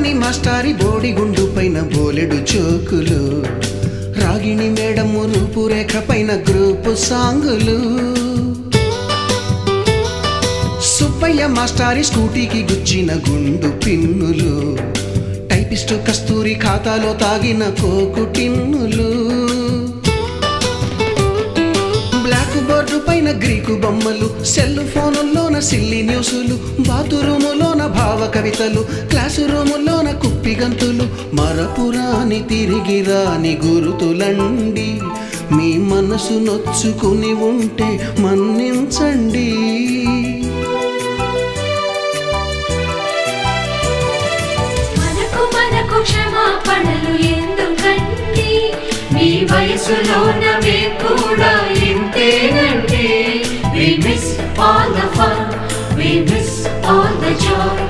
బోరని మాస్టారి బోడిగుండు పైన బోలెడు చోకులు, రాగిణి మేడము రూపురేఖ పైన గ్రూపు సాంగులు, సుబ్బయ్య మాస్టారి స్కూటీకి గుచ్చిన గుండు పిన్నులు, టైపిస్టు కస్తూరి ఖాతాలో తాగిన కోకు టిన్నులు, బ్లాక్ బోర్డు పైన గ్రీకు బొమ్మలు, సెల్ ఫోనుల్లోన సిల్లి న్యూసులు, బాతురూములోన భావ కవితలు, క్లాసు రూములోన కుప్పిగంతులు, మరపురాని తిరిగి రాని గురుతులండి, మీ మనసు నొచ్చుకుని ఉంటే మన్నించండి. మనకు క్షమాపణలు ఎందుకండి, మీ వయసులోనవే కూడా ఇంతేనండి. We miss all the fun, we miss all the joy.